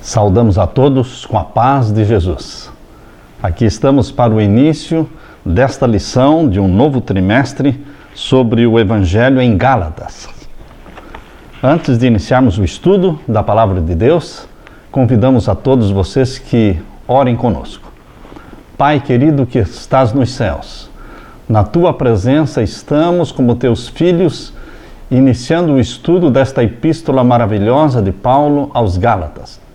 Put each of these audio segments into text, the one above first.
Saudamos a todos com a paz de Jesus. Aqui estamos para o início desta lição de um novo trimestre sobre o Evangelho em Gálatas. Antes de iniciarmos o estudo da Palavra de Deus, convidamos a todos vocês que orem conosco. Pai querido que estás nos céus, na Tua presença estamos como Teus filhos, iniciando o estudo desta epístola maravilhosa de Paulo aos Gálatas.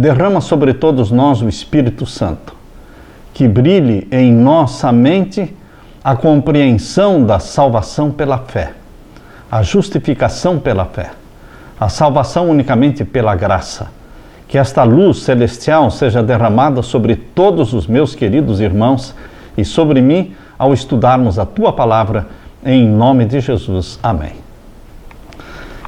Derrama sobre todos nós o Espírito Santo, que brilhe em nossa mente a compreensão da salvação pela fé, a justificação pela fé, a salvação unicamente pela graça. Que esta luz celestial seja derramada sobre todos os meus queridos irmãos e sobre mim ao estudarmos a Tua Palavra, em nome de Jesus. Amém.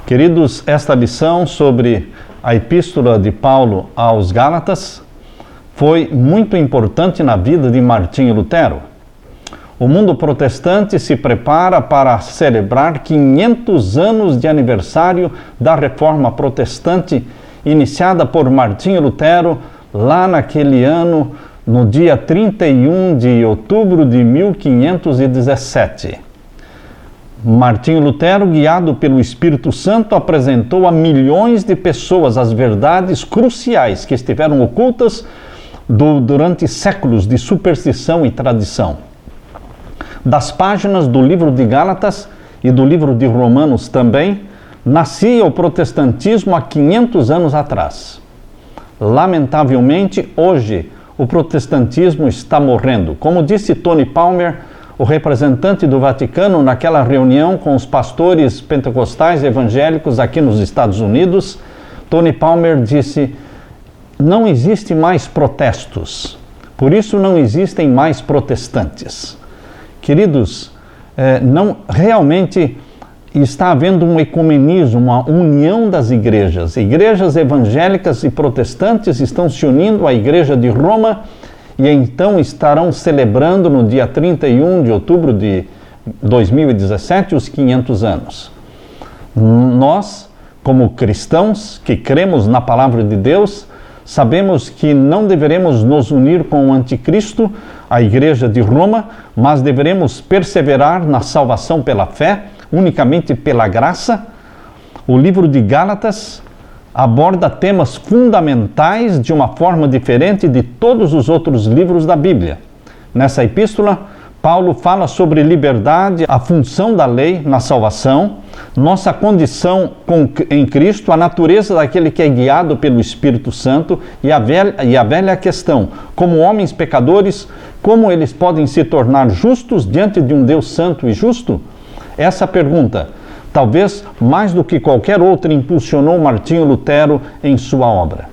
Queridos, esta lição sobre a epístola de Paulo aos Gálatas foi muito importante na vida de Martinho Lutero. O mundo protestante se prepara para celebrar 500 anos de aniversário da Reforma Protestante, iniciada por Martinho Lutero lá naquele ano, no dia 31 de outubro de 1517. Martinho Lutero, guiado pelo Espírito Santo, apresentou a milhões de pessoas as verdades cruciais que estiveram ocultas durante séculos de superstição e tradição. Das páginas do livro de Gálatas e do livro de Romanos também, nascia o protestantismo há 500 anos atrás. Lamentavelmente, hoje, o protestantismo está morrendo. Como disse Tony Palmer, o representante do Vaticano, naquela reunião com os pastores pentecostais evangélicos aqui nos Estados Unidos, Tony Palmer disse: não existe mais protestos, por isso não existem mais protestantes. Queridos, não realmente está havendo um ecumenismo, uma união das igrejas. Igrejas evangélicas e protestantes estão se unindo à Igreja de Roma e então estarão celebrando no dia 31 de outubro de 2017 os 500 anos. Nós, como cristãos que cremos na Palavra de Deus, sabemos que não deveremos nos unir com o anticristo, a Igreja de Roma, mas deveremos perseverar na salvação pela fé, unicamente pela graça. O livro de Gálatas aborda temas fundamentais de uma forma diferente de todos os outros livros da Bíblia. Nessa epístola, Paulo fala sobre liberdade, a função da lei na salvação, nossa condição em Cristo, a natureza daquele que é guiado pelo Espírito Santo e a velha questão: como homens pecadores, como eles podem se tornar justos diante de um Deus santo e justo? Essa pergunta, talvez mais do que qualquer outra, impulsionou Martinho Lutero em sua obra.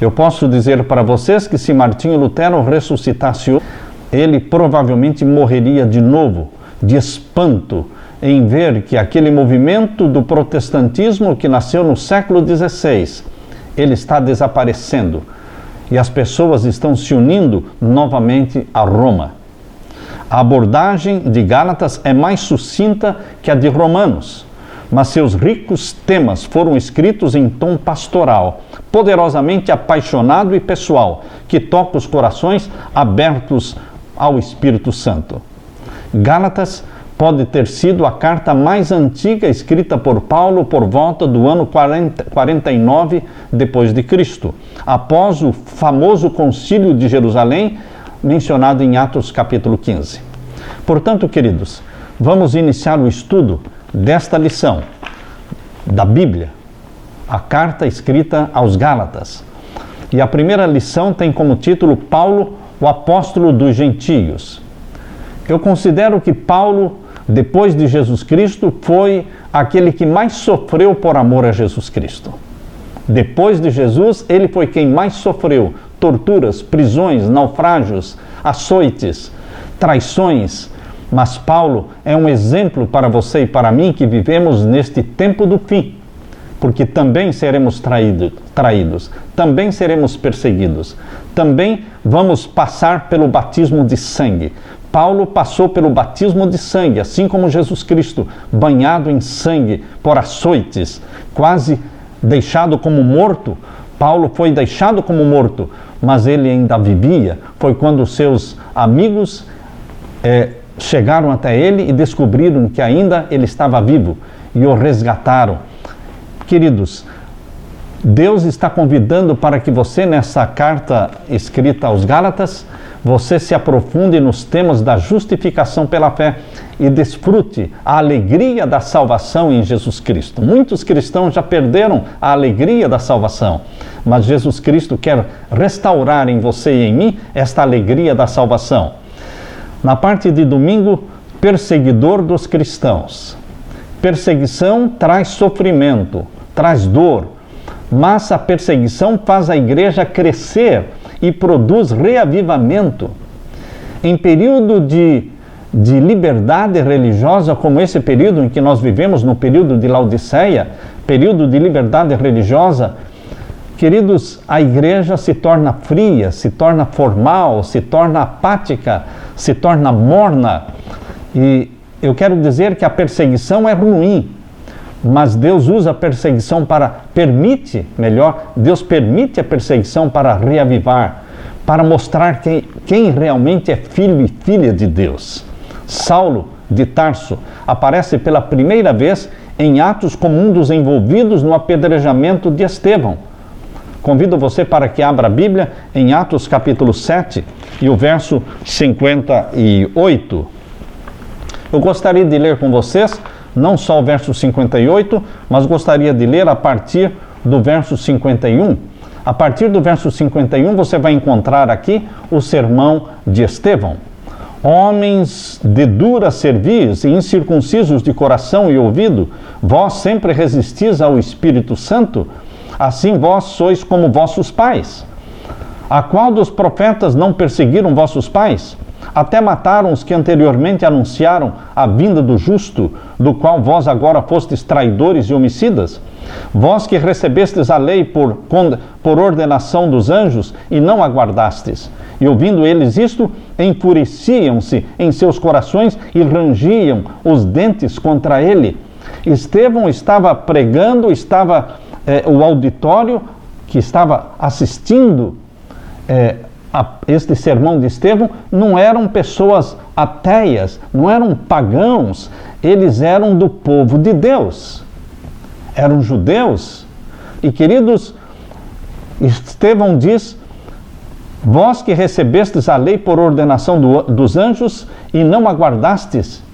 Eu posso dizer para vocês que se Martinho Lutero ressuscitasse hoje, ele provavelmente morreria de novo, de espanto, em ver que aquele movimento do protestantismo que nasceu no século XVI, ele está desaparecendo e as pessoas estão se unindo novamente a Roma. A abordagem de Gálatas é mais sucinta que a de Romanos, mas seus ricos temas foram escritos em tom pastoral, poderosamente apaixonado e pessoal, que toca os corações abertos ao Espírito Santo. Gálatas pode ter sido a carta mais antiga escrita por Paulo por volta do ano 49 depois de Cristo, após o famoso Concílio de Jerusalém, mencionado em Atos capítulo 15. Portanto, queridos, vamos iniciar o estudo desta lição da Bíblia, a carta escrita aos Gálatas. E a primeira lição tem como título Paulo, o apóstolo dos gentios. Eu considero que Paulo, depois de Jesus Cristo, foi aquele que mais sofreu por amor a Jesus Cristo. Depois de Jesus, ele foi quem mais sofreu torturas, prisões, naufrágios, açoites, traições. Mas Paulo é um exemplo para você e para mim que vivemos neste tempo do fim, porque também seremos traídos, também seremos perseguidos, também vamos passar pelo batismo de sangue. Paulo passou pelo batismo de sangue, assim como Jesus Cristo, banhado em sangue por açoites, quase deixado como morto. Paulo foi deixado como morto, mas ele ainda vivia. Foi quando seus amigos chegaram até ele e descobriram que ainda ele estava vivo e o resgataram. Queridos, Deus está convidando para que você, nessa carta escrita aos Gálatas, você se aprofunde nos temas da justificação pela fé e desfrute a alegria da salvação em Jesus Cristo. Muitos cristãos já perderam a alegria da salvação, mas Jesus Cristo quer restaurar em você e em mim esta alegria da salvação. Na parte de domingo, perseguidor dos cristãos. Perseguição traz sofrimento, traz dor, mas a perseguição faz a igreja crescer e produz reavivamento. Em período de liberdade religiosa, como esse período em que nós vivemos, no período de Laodiceia, período de liberdade religiosa, queridos, a igreja se torna fria, se torna formal, se torna apática, se torna morna. E eu quero dizer que a perseguição é ruim, mas Deus usa a perseguição Deus permite a perseguição para reavivar, para mostrar quem realmente é filho e filha de Deus. Saulo de Tarso aparece pela primeira vez em Atos como um dos envolvidos no apedrejamento de Estevão. Convido você para que abra a Bíblia em Atos capítulo 7 e o verso 58. Eu gostaria de ler com vocês não só o verso 58, mas gostaria de ler a partir do verso 51. A partir do verso 51 você vai encontrar aqui o sermão de Estevão. Homens de dura cerviz e incircuncisos de coração e ouvido, vós sempre resistis ao Espírito Santo, assim vós sois como vossos pais. A qual dos profetas não perseguiram vossos pais? Até mataram os que anteriormente anunciaram a vinda do justo, do qual vós agora fostes traidores e homicidas? Vós que recebestes a lei por ordenação dos anjos e não aguardastes. E ouvindo eles isto, enfureciam-se em seus corações e rangiam os dentes contra ele. Estevão estava pregando, o auditório que estava assistindo este sermão de Estevão não eram pessoas ateias, não eram pagãos, eles eram do povo de Deus, eram judeus. E queridos, Estevão diz: vós que recebestes a lei por ordenação dos anjos e não aguardastes.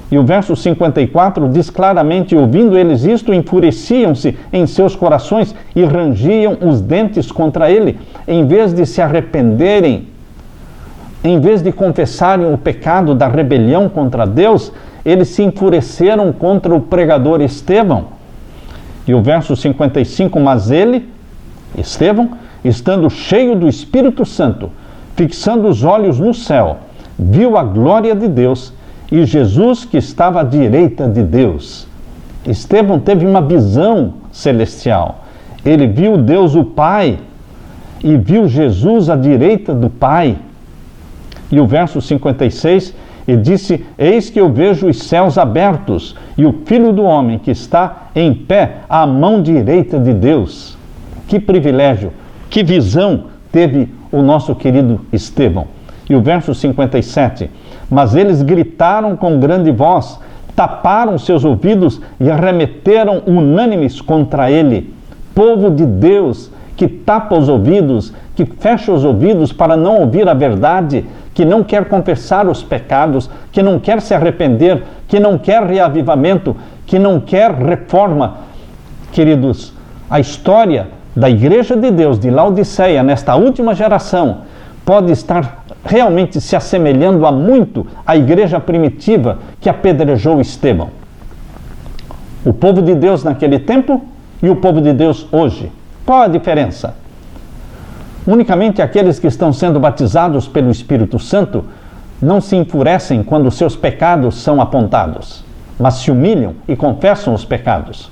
E o verso 54 diz claramente: ouvindo eles isto, enfureciam-se em seus corações e rangiam os dentes contra ele. Em vez de se arrependerem, em vez de confessarem o pecado da rebelião contra Deus, eles se enfureceram contra o pregador Estevão. E o verso 55, mas ele, Estevão, estando cheio do Espírito Santo, fixando os olhos no céu, viu a glória de Deus e Jesus que estava à direita de Deus. Estevão teve uma visão celestial. Ele viu Deus o Pai e viu Jesus à direita do Pai. E o verso 56, e disse: eis que eu vejo os céus abertos e o Filho do Homem que está em pé à mão direita de Deus. Que privilégio, que visão teve o nosso querido Estevão. E o verso 57, mas eles gritaram com grande voz, taparam seus ouvidos e arremeteram unânimes contra ele. Povo de Deus que tapa os ouvidos, que fecha os ouvidos para não ouvir a verdade, que não quer confessar os pecados, que não quer se arrepender, que não quer reavivamento, que não quer reforma. Queridos, a história da Igreja de Deus de Laodiceia, nesta última geração, pode estar realmente se assemelhando a muito à igreja primitiva que apedrejou Estevão. O povo de Deus naquele tempo e o povo de Deus hoje. Qual a diferença? Unicamente aqueles que estão sendo batizados pelo Espírito Santo não se enfurecem quando seus pecados são apontados, mas se humilham e confessam os pecados.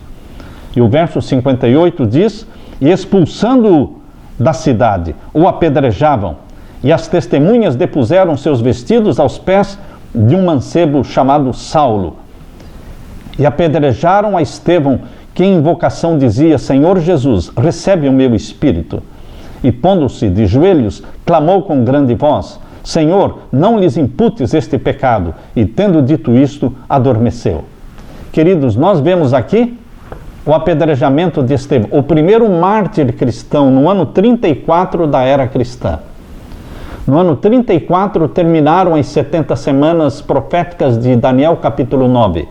E o verso 58 diz: e expulsando-o da cidade, o apedrejavam, e as testemunhas depuseram seus vestidos aos pés de um mancebo chamado Saulo. E apedrejaram a Estevão, que em invocação dizia: Senhor Jesus, recebe o meu espírito. E pondo-se de joelhos, clamou com grande voz: Senhor, não lhes imputes este pecado. E tendo dito isto, adormeceu. Queridos, nós vemos aqui o apedrejamento de Estevão, o primeiro mártir cristão, no ano 34 da era cristã. No ano 34 terminaram as 70 semanas proféticas de Daniel capítulo 9.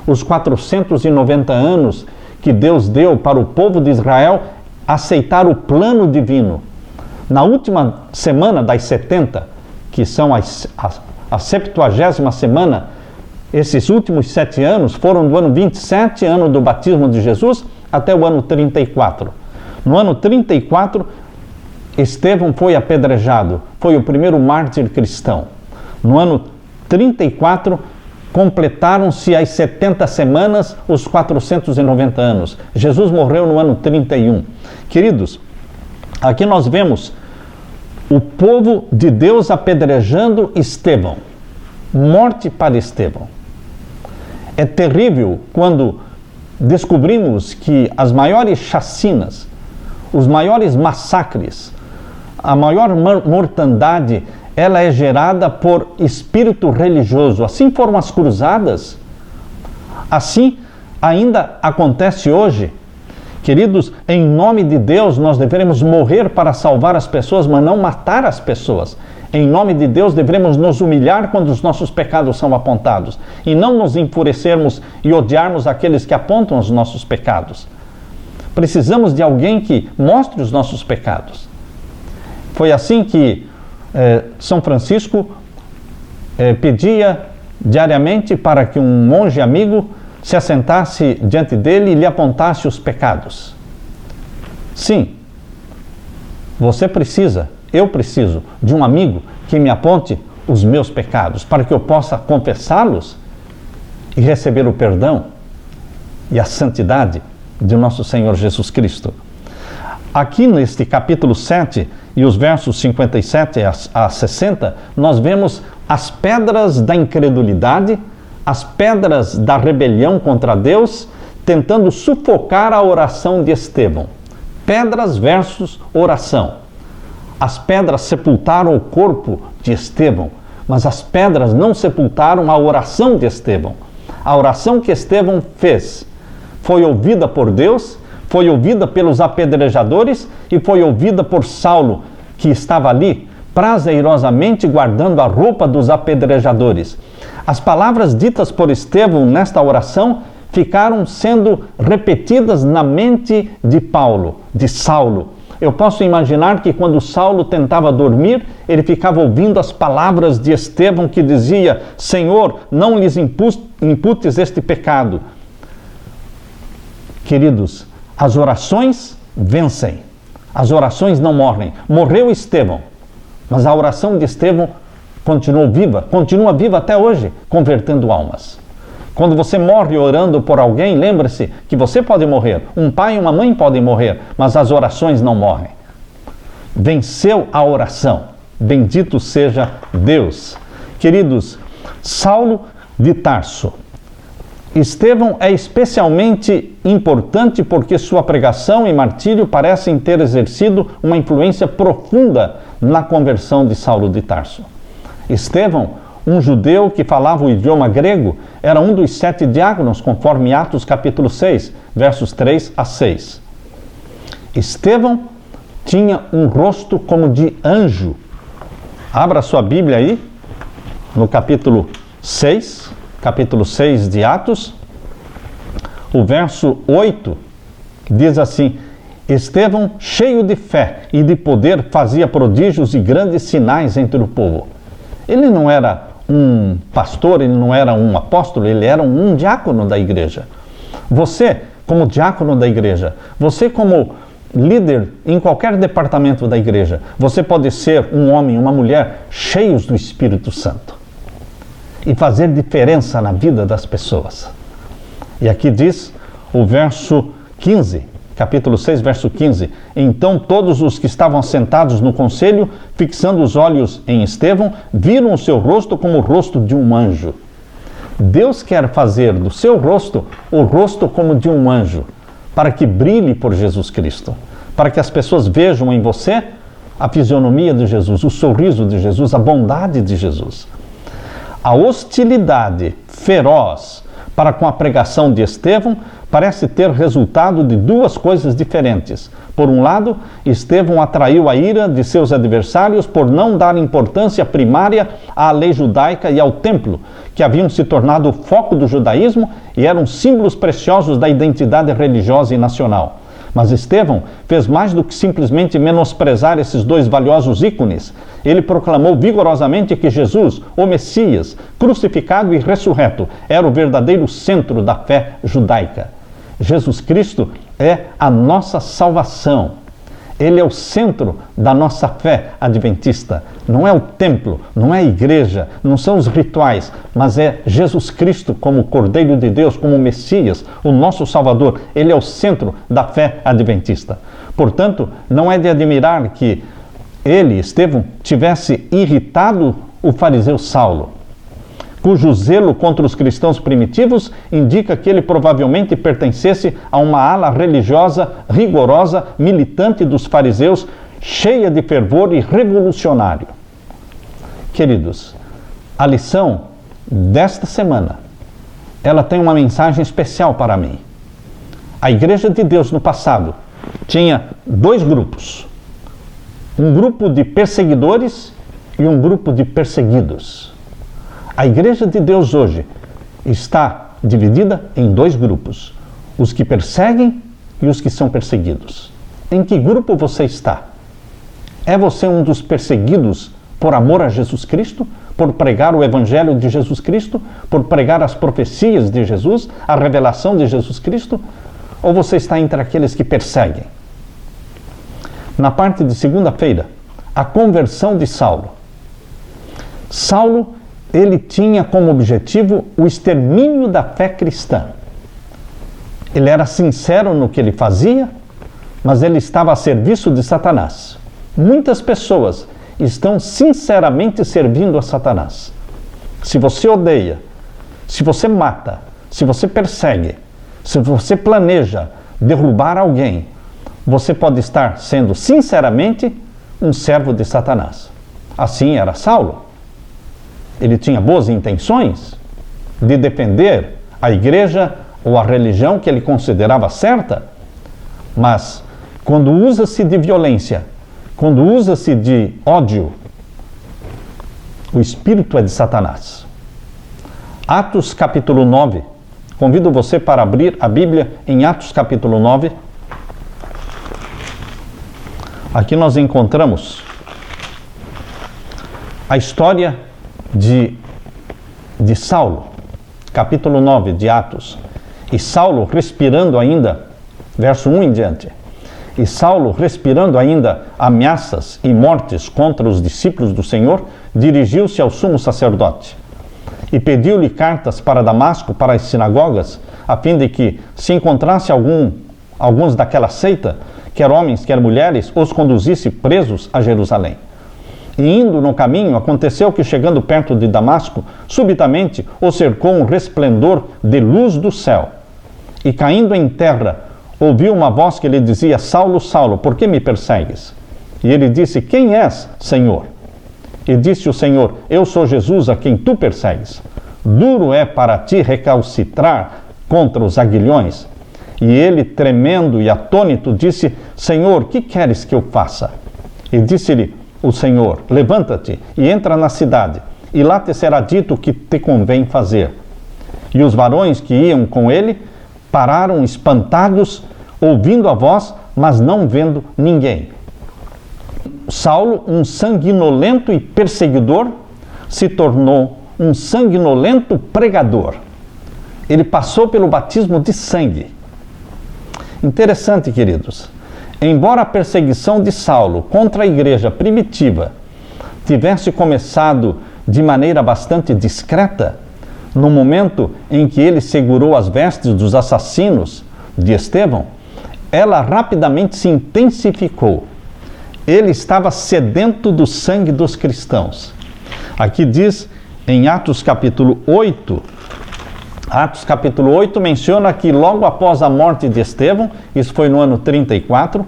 Os 490 anos que Deus deu para o povo de Israel aceitar o plano divino. Na última semana das 70, que são a 70ª semana, esses últimos 7 anos foram do ano 27, ano do batismo de Jesus, até o ano 34. No ano 34, Estevão foi apedrejado, foi o primeiro mártir cristão. No ano 34, completaram-se as 70 semanas, os 490 anos. Jesus morreu no ano 31. Queridos, aqui nós vemos o povo de Deus apedrejando Estevão. Morte para Estevão. É terrível quando descobrimos que as maiores chacinas, os maiores massacres, a maior mortandade, ela é gerada por espírito religioso. Assim foram as cruzadas, assim ainda acontece hoje. Queridos, em nome de Deus, nós devemos morrer para salvar as pessoas, mas não matar as pessoas. Em nome de Deus, devemos nos humilhar quando os nossos pecados são apontados e não nos enfurecermos e odiarmos aqueles que apontam os nossos pecados. Precisamos de alguém que mostre os nossos pecados. Foi assim que São Francisco pedia diariamente para que um monge amigo se assentasse diante dele e lhe apontasse os pecados. Sim, você precisa, eu preciso de um amigo que me aponte os meus pecados, para que eu possa confessá-los e receber o perdão e a santidade de nosso Senhor Jesus Cristo. Aqui neste capítulo 7 e os versos 57 a 60, nós vemos as pedras da incredulidade, as pedras da rebelião contra Deus, tentando sufocar a oração de Estevão. Pedras versus oração. As pedras sepultaram o corpo de Estevão, mas as pedras não sepultaram a oração de Estevão. A oração que Estevão fez foi ouvida por Deus, foi ouvida pelos apedrejadores e foi ouvida por Saulo, que estava ali prazerosamente guardando a roupa dos apedrejadores. As palavras ditas por Estevão nesta oração ficaram sendo repetidas na mente de Paulo, de Saulo. Eu posso imaginar que quando Saulo tentava dormir, ele ficava ouvindo as palavras de Estevão que dizia: Senhor, não lhes imputes este pecado. Queridos, as orações vencem, as orações não morrem. Morreu Estevão, mas a oração de Estevão continua viva até hoje, convertendo almas. Quando você morre orando por alguém, lembre-se que você pode morrer, um pai e uma mãe podem morrer, mas as orações não morrem. Venceu a oração, bendito seja Deus. Queridos, Saulo de Tarso. Estevão é especialmente importante porque sua pregação e martírio parecem ter exercido uma influência profunda na conversão de Saulo de Tarso. Estevão, um judeu que falava o idioma grego, era um dos 7 diáconos, conforme Atos capítulo 6, versos 3 a 6. Estevão tinha um rosto como de anjo. Abra sua Bíblia aí, no capítulo 6 de Atos, o verso 8, diz assim: Estevão, cheio de fé e de poder, fazia prodígios e grandes sinais entre o povo. Ele não era um pastor, ele não era um apóstolo, ele era um diácono da igreja. Você, como diácono da igreja, você como líder em qualquer departamento da igreja, você pode ser um homem, uma mulher cheios do Espírito Santo e fazer diferença na vida das pessoas. E aqui diz o verso 15, capítulo 6, verso 15. Então todos os que estavam sentados no conselho, fixando os olhos em Estevão, viram o seu rosto como o rosto de um anjo. Deus quer fazer do seu rosto o rosto como de um anjo. para que brilhe por Jesus Cristo, para que as pessoas vejam em você a fisionomia de Jesus, o sorriso de Jesus, a bondade de Jesus. A hostilidade feroz para com a pregação de Estevão parece ter resultado de duas coisas diferentes. Por um lado, Estevão atraiu a ira de seus adversários por não dar importância primária à lei judaica e ao templo, que haviam se tornado o foco do judaísmo e eram símbolos preciosos da identidade religiosa e nacional. Mas Estevão fez mais do que simplesmente menosprezar esses dois valiosos ícones. Ele proclamou vigorosamente que Jesus, o Messias, crucificado e ressurreto, era o verdadeiro centro da fé judaica. Jesus Cristo é a nossa salvação. Ele é o centro da nossa fé adventista. Não é o templo, não é a igreja, não são os rituais, mas é Jesus Cristo como Cordeiro de Deus, como Messias, o nosso Salvador. Ele é o centro da fé adventista. Portanto, não é de admirar que ele, Estevão, tivesse irritado o fariseu Saulo, cujo zelo contra os cristãos primitivos indica que ele provavelmente pertencesse a uma ala religiosa rigorosa, militante dos fariseus, cheia de fervor e revolucionário. Queridos, a lição desta semana, ela tem uma mensagem especial para mim. A Igreja de Deus no passado tinha dois grupos. Um grupo de perseguidores e um grupo de perseguidos. A Igreja de Deus hoje está dividida em dois grupos, os que perseguem e os que são perseguidos. Em que grupo você está? É você um dos perseguidos por amor a Jesus Cristo, por pregar o Evangelho de Jesus Cristo, por pregar as profecias de Jesus, a revelação de Jesus Cristo? Ou você está entre aqueles que perseguem? Na parte de segunda-feira, a conversão de Saulo. Saulo, ele tinha como objetivo o extermínio da fé cristã. Ele era sincero no que ele fazia, mas ele estava a serviço de Satanás. Muitas pessoas estão sinceramente servindo a Satanás. Se você odeia, se você mata, se você persegue, se você planeja derrubar alguém, você pode estar sendo sinceramente um servo de Satanás. Assim era Saulo. Ele tinha boas intenções de defender a igreja ou a religião que ele considerava certa, mas quando usa-se de violência, quando usa-se de ódio, o espírito é de Satanás. Atos capítulo 9. Convido você para abrir a Bíblia em Atos capítulo 9. Aqui nós encontramos a história de Saulo, capítulo 9 de Atos. E Saulo respirando ainda, verso 1 em diante, e Saulo respirando ainda ameaças e mortes contra os discípulos do Senhor, dirigiu-se ao sumo sacerdote e pediu-lhe cartas para Damasco, para as sinagogas, a fim de que, se encontrasse alguns daquela seita, quer homens, quer mulheres, os conduzisse presos a Jerusalém. E indo no caminho, aconteceu que, chegando perto de Damasco, subitamente o cercou um resplendor de luz do céu. E caindo em terra, ouviu uma voz que lhe dizia: Saulo, Saulo, por que me persegues? E ele disse: Quem és, Senhor? E disse o Senhor: Eu sou Jesus a quem tu persegues. Duro é para ti recalcitrar contra os aguilhões. E ele, tremendo e atônito, disse: Senhor, que queres que eu faça? E disse-lhe o Senhor: Levanta-te e entra na cidade, e lá te será dito o que te convém fazer. E os varões que iam com ele pararam espantados, ouvindo a voz, mas não vendo ninguém. Saulo, um sanguinolento e perseguidor, se tornou um sanguinolento pregador. Ele passou pelo batismo de sangue. Interessante, queridos. Embora a perseguição de Saulo contra a igreja primitiva tivesse começado de maneira bastante discreta, no momento em que ele segurou as vestes dos assassinos de Estevão, ela rapidamente se intensificou. Ele estava sedento do sangue dos cristãos. Aqui diz, em Atos capítulo 8, Atos capítulo 8 menciona que logo após a morte de Estevão, isso foi no ano 34,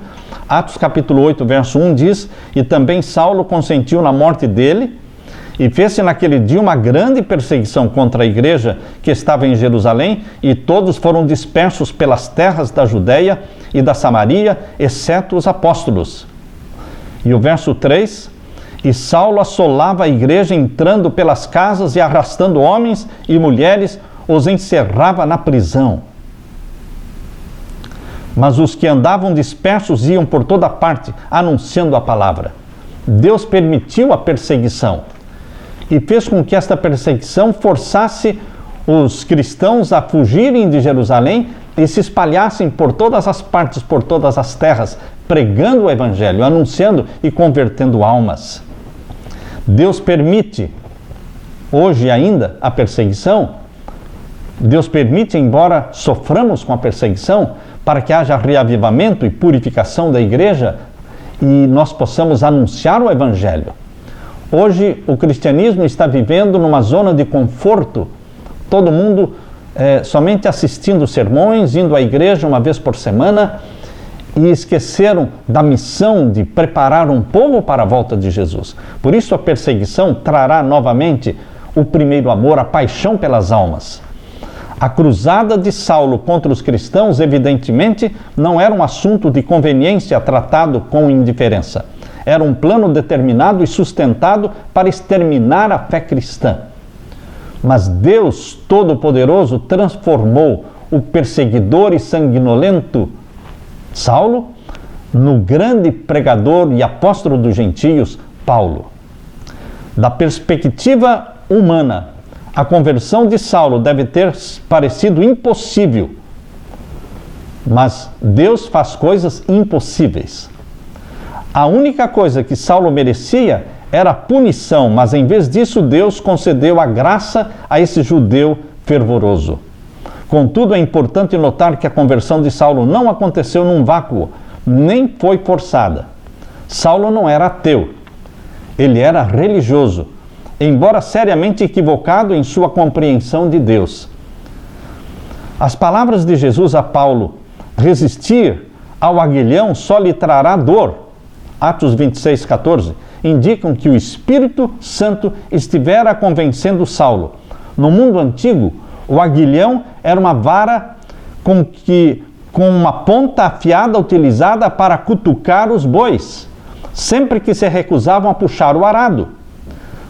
Atos capítulo 8, verso 1 diz: e também Saulo consentiu na morte dele, e fez-se naquele dia uma grande perseguição contra a igreja que estava em Jerusalém, e todos foram dispersos pelas terras da Judéia e da Samaria, exceto os apóstolos. E o verso 3: e Saulo assolava a igreja, entrando pelas casas e arrastando homens e mulheres, os encerrava na prisão. Mas os que andavam dispersos iam por toda parte, anunciando a palavra. Deus permitiu a perseguição e fez com que esta perseguição forçasse os cristãos a fugirem de Jerusalém e se espalhassem por todas as partes, por todas as terras, pregando o evangelho, anunciando e convertendo almas. Deus permite, hoje ainda, a perseguição. Deus permite, embora soframos com a perseguição, para que haja reavivamento e purificação da igreja e nós possamos anunciar o evangelho. Hoje o cristianismo está vivendo numa zona de conforto, todo mundo somente assistindo sermões, indo à igreja uma vez por semana, e esqueceram da missão de preparar um povo para a volta de Jesus. Por isso a perseguição trará novamente o primeiro amor, a paixão pelas almas. A cruzada de Saulo contra os cristãos, evidentemente, não era um assunto de conveniência tratado com indiferença. Era um plano determinado e sustentado para exterminar a fé cristã. Mas Deus Todo-Poderoso transformou o perseguidor e sanguinolento Saulo no grande pregador e apóstolo dos gentios, Paulo. Da perspectiva humana, a conversão de Saulo deve ter parecido impossível, mas Deus faz coisas impossíveis. A única coisa que Saulo merecia era punição, mas em vez disso Deus concedeu a graça a esse judeu fervoroso. Contudo, é importante notar que a conversão de Saulo não aconteceu num vácuo, nem foi forçada. Saulo não era ateu, ele era religioso, embora seriamente equivocado em sua compreensão de Deus. As palavras de Jesus a Paulo: resistir ao aguilhão só lhe trará dor, Atos 26, 14, indicam que o Espírito Santo estivera convencendo Saulo. No mundo antigo, o aguilhão era uma vara com uma ponta afiada utilizada para cutucar os bois, sempre que se recusavam a puxar o arado.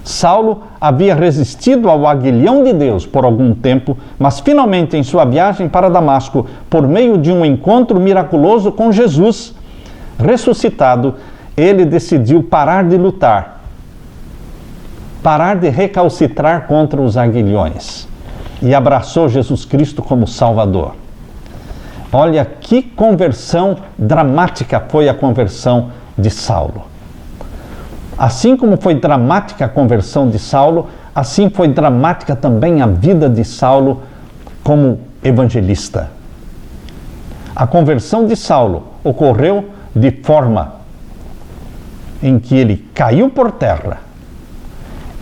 Saulo havia resistido ao aguilhão de Deus por algum tempo, mas finalmente em sua viagem para Damasco, por meio de um encontro miraculoso com Jesus ressuscitado, ele decidiu parar de lutar, parar de recalcitrar contra os aguilhões e abraçou Jesus Cristo como Salvador. Olha que conversão dramática foi a conversão de Saulo. Assim como foi dramática a conversão de Saulo, assim foi dramática também a vida de Saulo como evangelista. A conversão de Saulo ocorreu de forma em que ele caiu por terra,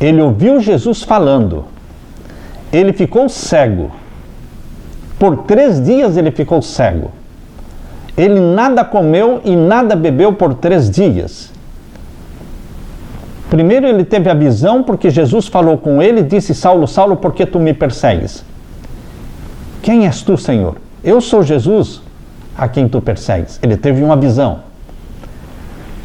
ele ouviu Jesus falando, ele ficou cego. Por 3 dias ele ficou cego. Ele nada comeu e nada bebeu por 3 dias. Primeiro ele teve a visão porque Jesus falou com ele e disse: Saulo, Saulo, por que tu me persegues? Quem és tu, Senhor? Eu sou Jesus a quem tu persegues. Ele teve uma visão.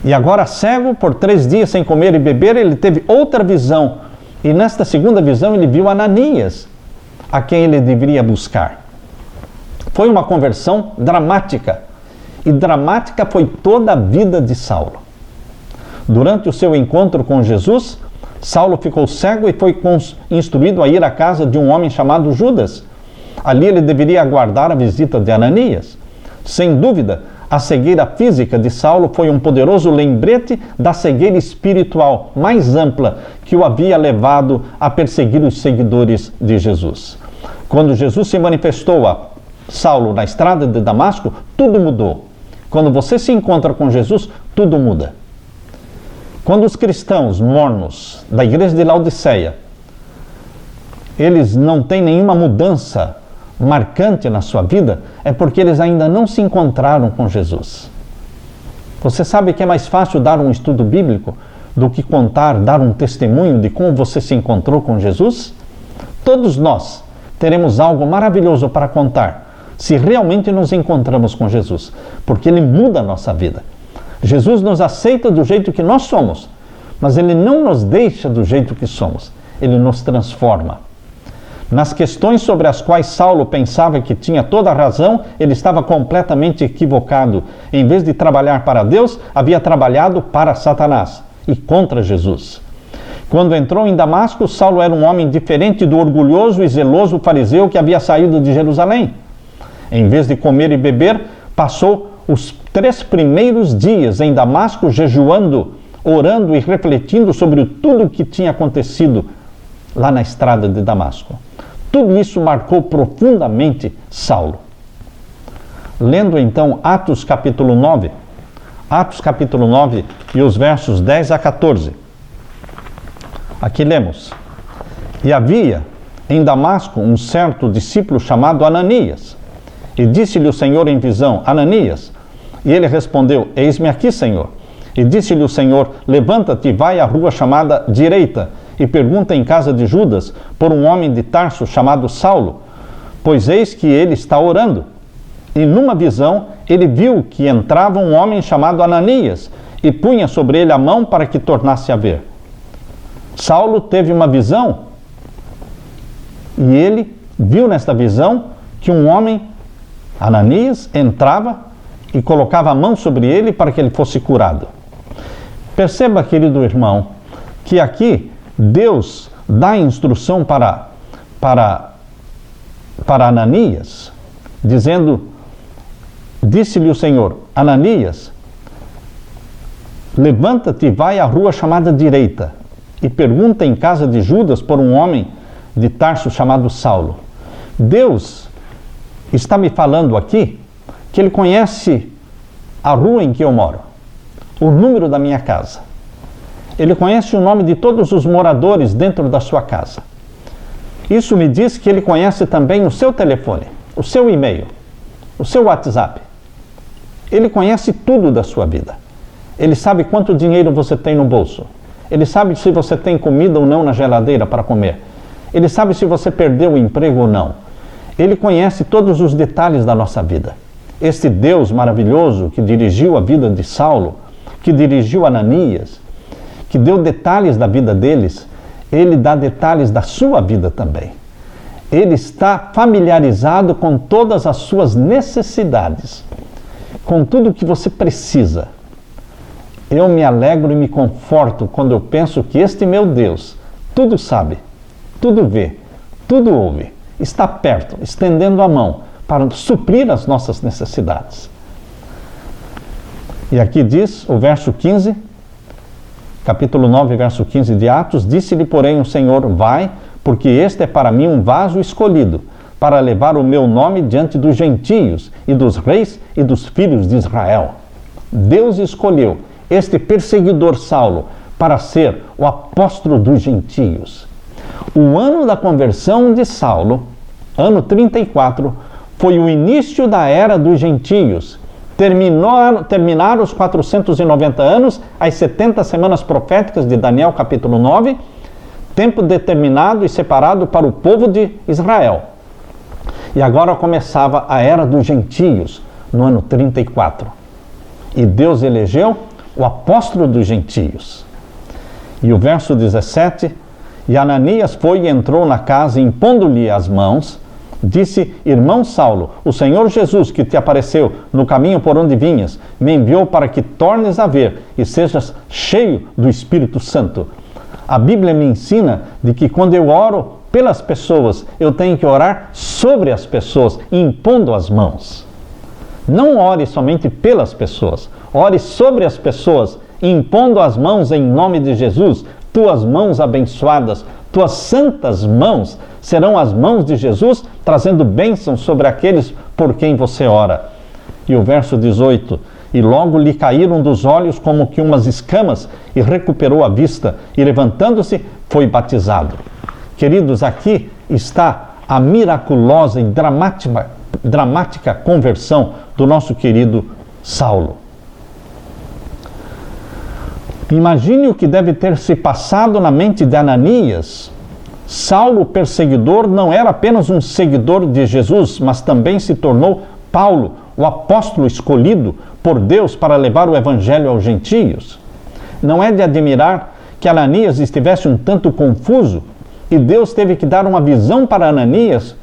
E agora cego, por 3 dias sem comer e beber, ele teve outra visão. E nesta segunda visão ele viu Ananias, a quem ele deveria buscar. Foi uma conversão dramática. E dramática foi toda a vida de Saulo. Durante o seu encontro com Jesus, Saulo ficou cego e foi instruído a ir à casa de um homem chamado Judas. Ali ele deveria aguardar a visita de Ananias. Sem dúvida, a cegueira física de Saulo foi um poderoso lembrete da cegueira espiritual mais ampla que o havia levado a perseguir os seguidores de Jesus. Quando Jesus se manifestou a Saulo na estrada de Damasco, tudo mudou. Quando você se encontra com Jesus, tudo muda. Quando os cristãos mornos da igreja de Laodiceia eles não têm nenhuma mudança marcante na sua vida, é porque eles ainda não se encontraram com Jesus. Você sabe que é mais fácil dar um estudo bíblico do que dar um testemunho de como você se encontrou com Jesus? Todos nós teremos algo maravilhoso para contar se realmente nos encontramos com Jesus, porque Ele muda a nossa vida. Jesus nos aceita do jeito que nós somos, mas Ele não nos deixa do jeito que somos. Ele nos transforma. Nas questões sobre as quais Saulo pensava que tinha toda a razão, ele estava completamente equivocado. Em vez de trabalhar para Deus, havia trabalhado para Satanás e contra Jesus. Quando entrou em Damasco, Saulo era um homem diferente do orgulhoso e zeloso fariseu que havia saído de Jerusalém. Em vez de comer e beber, passou os 3 primeiros dias em Damasco jejuando, orando e refletindo sobre tudo o que tinha acontecido lá na estrada de Damasco. Tudo isso marcou profundamente Saulo. Lendo então Atos capítulo 9, e os versos 10 a 14. Aqui lemos: E havia em Damasco um certo discípulo chamado Ananias, e disse-lhe o Senhor em visão: Ananias. E ele respondeu: Eis-me aqui, Senhor. E disse-lhe o Senhor: Levanta-te e vai à rua chamada Direita, e pergunta em casa de Judas por um homem de Tarso chamado Saulo, pois eis que ele está orando. E numa visão ele viu que entrava um homem chamado Ananias e punha sobre ele a mão para que tornasse a ver. Saulo teve uma visão e ele viu nesta visão que um homem, Ananias, entrava e colocava a mão sobre ele para que ele fosse curado. Perceba, querido irmão, que aqui Deus dá instrução para Ananias, dizendo: disse-lhe o Senhor: Ananias, levanta-te e vai à rua chamada Direita, e pergunta em casa de Judas por um homem de Tarso chamado Saulo. Deus está me falando aqui que Ele conhece a rua em que eu moro, o número da minha casa. Ele conhece o nome de todos os moradores dentro da sua casa. Isso me diz que Ele conhece também o seu telefone, o seu e-mail, o seu WhatsApp. Ele conhece tudo da sua vida. Ele sabe quanto dinheiro você tem no bolso. Ele sabe se você tem comida ou não na geladeira para comer. Ele sabe se você perdeu o emprego ou não. Ele conhece todos os detalhes da nossa vida. Este Deus maravilhoso que dirigiu a vida de Saulo, que dirigiu Ananias, que deu detalhes da vida deles, Ele dá detalhes da sua vida também. Ele está familiarizado com todas as suas necessidades, com tudo o que você precisa. Eu me alegro e me conforto quando eu penso que este meu Deus tudo sabe, tudo vê, tudo ouve, está perto, estendendo a mão para suprir as nossas necessidades. E aqui diz o verso 15, capítulo 9, verso 15 de Atos: Disse-lhe, porém, o Senhor: Vai, porque este é para mim um vaso escolhido, para levar o meu nome diante dos gentios e dos reis e dos filhos de Israel. Deus escolheu este perseguidor Saulo para ser o apóstolo dos gentios. O ano da conversão de Saulo, ano 34, foi o início da era dos gentios. Terminaram os 490 anos, as 70 semanas proféticas de Daniel capítulo 9, tempo determinado e separado para o povo de Israel. E agora começava a era dos gentios, no ano 34. E Deus elegeu o apóstolo dos gentios. E o verso 17: E Ananias foi e entrou na casa, impondo-lhe as mãos, disse: Irmão Saulo, o Senhor Jesus, que te apareceu no caminho por onde vinhas, me enviou para que tornes a ver e sejas cheio do Espírito Santo. A Bíblia me ensina de que quando eu oro pelas pessoas, eu tenho que orar sobre as pessoas, impondo as mãos. Não ore somente pelas pessoas, ore sobre as pessoas, impondo as mãos em nome de Jesus. Tuas mãos abençoadas, tuas santas mãos serão as mãos de Jesus, trazendo bênção sobre aqueles por quem você ora. E o verso 18: E logo lhe caíram dos olhos como que umas escamas, e recuperou a vista, e levantando-se, foi batizado. Queridos, aqui está a miraculosa e dramática conversão do nosso querido Saulo. Imagine o que deve ter se passado na mente de Ananias. Saulo, perseguidor, não era apenas um seguidor de Jesus, mas também se tornou Paulo, o apóstolo escolhido por Deus para levar o evangelho aos gentios. Não é de admirar que Ananias estivesse um tanto confuso e Deus teve que dar uma visão para Ananias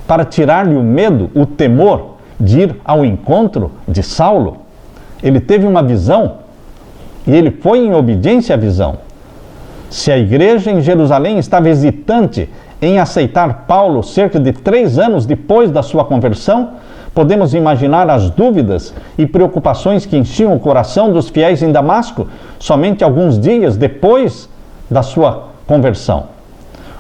para tirar-lhe o medo, o temor de ir ao encontro de Saulo. Ele teve uma visão e ele foi em obediência à visão. Se a igreja em Jerusalém estava hesitante em aceitar Paulo cerca de 3 anos depois da sua conversão, podemos imaginar as dúvidas e preocupações que enchiam o coração dos fiéis em Damasco somente alguns dias depois da sua conversão.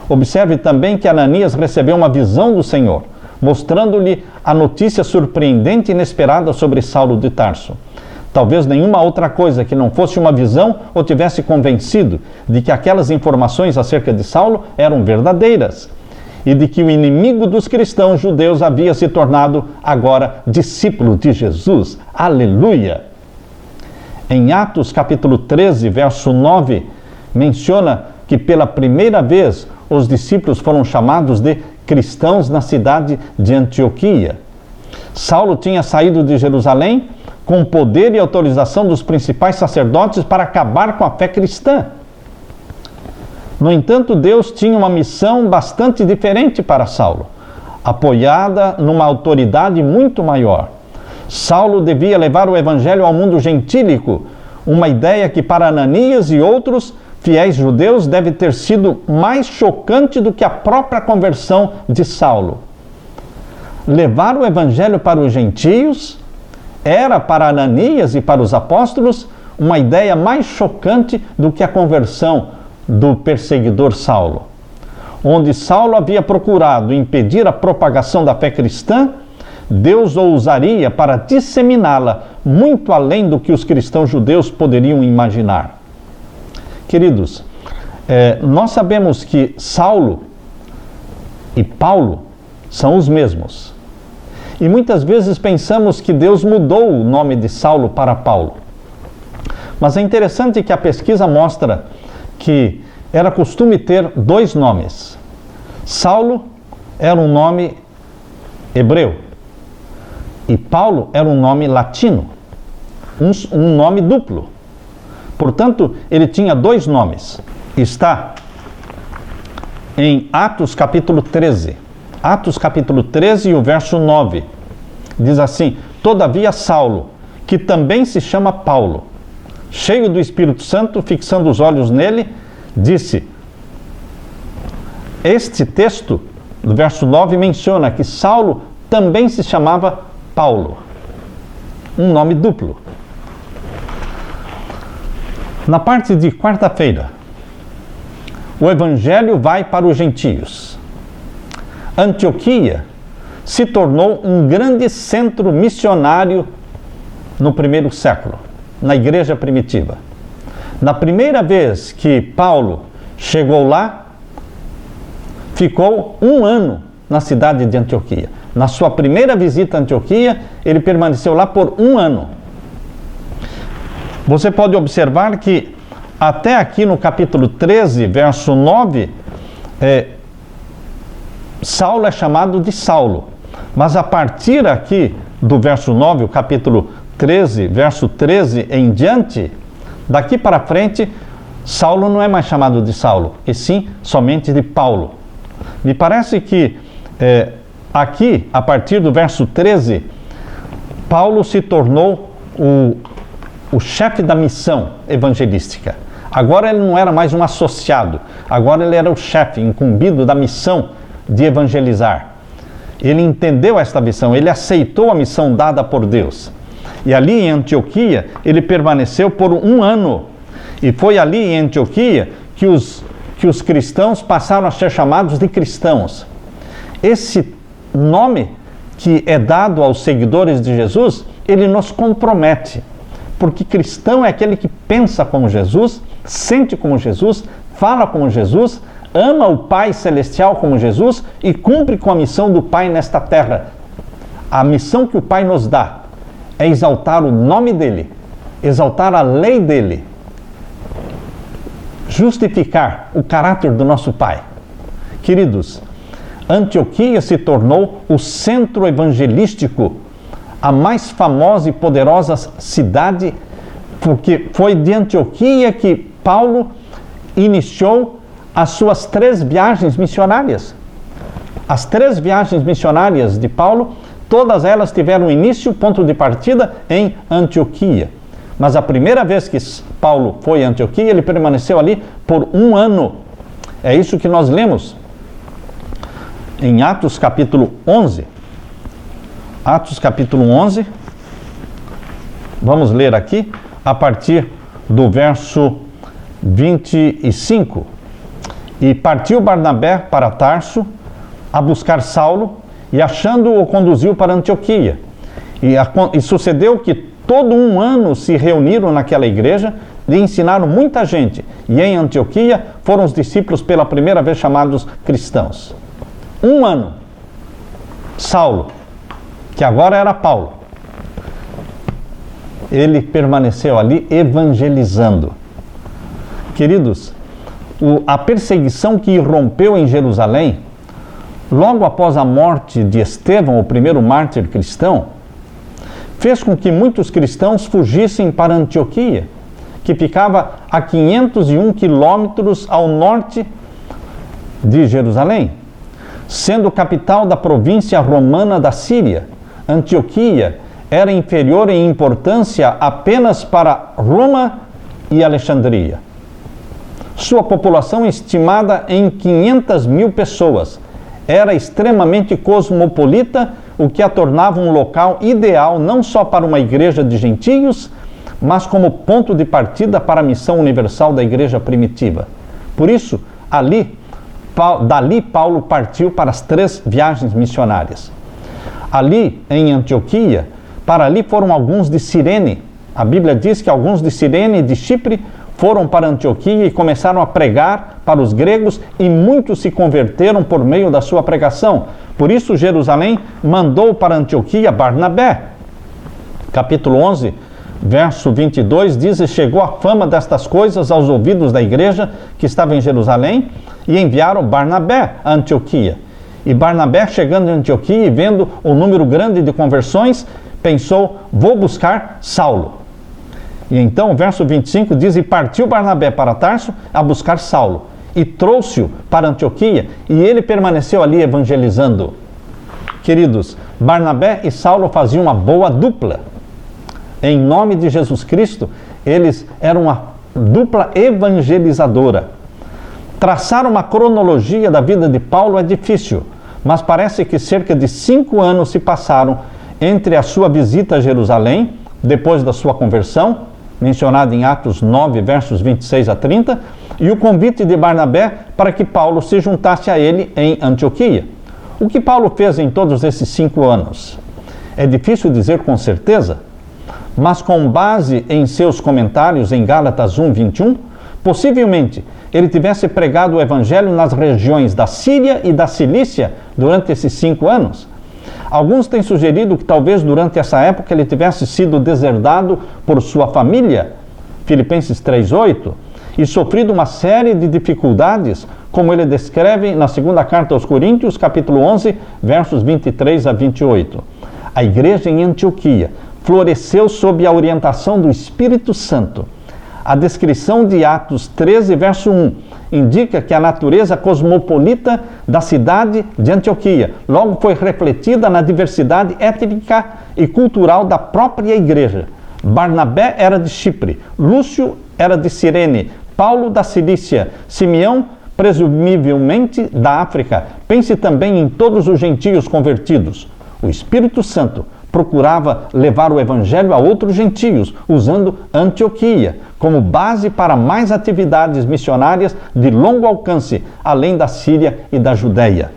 Observe também que Ananias recebeu uma visão do Senhor, mostrando-lhe a notícia surpreendente e inesperada sobre Saulo de Tarso. Talvez nenhuma outra coisa que não fosse uma visão o tivesse convencido de que aquelas informações acerca de Saulo eram verdadeiras e de que o inimigo dos cristãos judeus havia se tornado agora discípulo de Jesus. Aleluia! Em Atos capítulo 13, verso 9, menciona que pela primeira vez os discípulos foram chamados de cristãos na cidade de Antioquia. Saulo tinha saído de Jerusalém com poder e autorização dos principais sacerdotes para acabar com a fé cristã. No entanto, Deus tinha uma missão bastante diferente para Saulo, apoiada numa autoridade muito maior. Saulo devia levar o evangelho ao mundo gentílico, uma ideia que para Ananias e outros fiéis judeus deve ter sido mais chocante do que a própria conversão de Saulo. Levar o evangelho para os gentios era para Ananias e para os apóstolos uma ideia mais chocante do que a conversão do perseguidor Saulo. Onde Saulo havia procurado impedir a propagação da fé cristã, Deus o usaria para disseminá-la muito além do que os cristãos judeus poderiam imaginar. Queridos, nós sabemos que Saulo e Paulo são os mesmos. E muitas vezes pensamos que Deus mudou o nome de Saulo para Paulo. Mas é interessante que a pesquisa mostra que era costume ter 2 nomes. Saulo era um nome hebreu e Paulo era um nome latino, um nome duplo. Portanto, ele tinha 2 nomes. Está em Atos capítulo 13. Atos capítulo 13 e o verso 9. Diz assim: Todavia Saulo, que também se chama Paulo, cheio do Espírito Santo, fixando os olhos nele, disse... Este texto, do verso 9, menciona que Saulo também se chamava Paulo. Um nome duplo. Na parte de quarta-feira, o evangelho vai para os gentios. Antioquia se tornou um grande centro missionário no primeiro século, na igreja primitiva. Na primeira vez que Paulo chegou lá, ficou 1 ano na cidade de Antioquia. Na sua primeira visita a Antioquia, ele permaneceu lá por 1 ano. Você pode observar que até aqui no capítulo 13, verso 9, Saulo é chamado de Saulo. Mas a partir aqui do verso 9, o capítulo 13, verso 13 em diante, daqui para frente, Saulo não é mais chamado de Saulo, e sim somente de Paulo. Me parece que aqui, a partir do verso 13, Paulo se tornou o chefe da missão evangelística. Agora ele não era mais um associado, agora ele era o chefe incumbido da missão de evangelizar. Ele entendeu esta missão, ele aceitou a missão dada por Deus. E ali em Antioquia, ele permaneceu por 1 ano. E foi ali em Antioquia que os cristãos passaram a ser chamados de cristãos. Esse nome que é dado aos seguidores de Jesus, ele nos compromete. Porque cristão é aquele que pensa como Jesus, sente como Jesus, fala como Jesus, ama o Pai Celestial como Jesus e cumpre com a missão do Pai nesta terra. A missão que o Pai nos dá é exaltar o nome dEle, exaltar a lei dEle, justificar o caráter do nosso Pai. Queridos, Antioquia se tornou o centro evangelístico, a mais famosa e poderosa cidade, porque foi de Antioquia que Paulo iniciou as suas 3 viagens missionárias. As 3 viagens missionárias de Paulo, todas elas tiveram início, ponto de partida, em Antioquia. Mas a primeira vez que Paulo foi a Antioquia, ele permaneceu ali por 1 ano. É isso que nós lemos em Atos capítulo 11. Atos capítulo 11. Vamos ler aqui a partir do verso 25. E partiu Barnabé para Tarso a buscar Saulo, e achando-o conduziu para Antioquia. E sucedeu que todo 1 ano se reuniram naquela igreja e ensinaram muita gente. E em Antioquia foram os discípulos pela primeira vez chamados cristãos. 1 ano. Saulo, que agora era Paulo, ele permaneceu ali evangelizando. Queridos, a perseguição que irrompeu em Jerusalém, logo após a morte de Estevão, o primeiro mártir cristão, fez com que muitos cristãos fugissem para Antioquia, que ficava a 501 quilômetros ao norte de Jerusalém, sendo capital da província romana da Síria. Antioquia era inferior em importância apenas para Roma e Alexandria. Sua população, estimada em 500.000 pessoas, era extremamente cosmopolita, o que a tornava um local ideal não só para uma igreja de gentios, mas como ponto de partida para a missão universal da igreja primitiva. Por isso, dali Paulo partiu para as 3 viagens missionárias. Ali em Antioquia, para ali foram alguns de Cirene. A Bíblia diz que alguns de Cirene e de Chipre foram para Antioquia e começaram a pregar para os gregos, e muitos se converteram por meio da sua pregação. Por isso Jerusalém mandou para Antioquia Barnabé. Capítulo 11, verso 22 diz: e chegou a fama destas coisas aos ouvidos da igreja que estava em Jerusalém, e enviaram Barnabé a Antioquia. E Barnabé, chegando em Antioquia e vendo o número grande de conversões, pensou: vou buscar Saulo. E então o verso 25 diz: e partiu Barnabé para Tarso a buscar Saulo, e trouxe-o para Antioquia, e ele permaneceu ali evangelizando. Queridos, Barnabé e Saulo faziam uma boa dupla. Em nome de Jesus Cristo, eles eram uma dupla evangelizadora. Traçar uma cronologia da vida de Paulo é difícil, mas parece que cerca de 5 anos se passaram entre a sua visita a Jerusalém, depois da sua conversão, mencionada em Atos 9, versos 26 a 30, e o convite de Barnabé para que Paulo se juntasse a ele em Antioquia. O que Paulo fez em todos esses 5 anos? É difícil dizer com certeza, mas com base em seus comentários em Gálatas 1, 21, possivelmente ele tivesse pregado o evangelho nas regiões da Síria e da Cilícia durante esses 5 anos. Alguns têm sugerido que talvez durante essa época ele tivesse sido deserdado por sua família, Filipenses 3:8, e sofrido uma série de dificuldades, como ele descreve na segunda carta aos Coríntios, capítulo 11, versos 23 a 28. A igreja em Antioquia floresceu sob a orientação do Espírito Santo. A descrição de Atos 13, verso 1, indica que a natureza cosmopolita da cidade de Antioquia logo foi refletida na diversidade étnica e cultural da própria igreja. Barnabé era de Chipre, Lúcio era de Cirene, Paulo da Cilícia, Simeão presumivelmente da África. Pense também em todos os gentios convertidos. O Espírito Santo procurava levar o evangelho a outros gentios, usando Antioquia como base para mais atividades missionárias de longo alcance, além da Síria e da Judéia.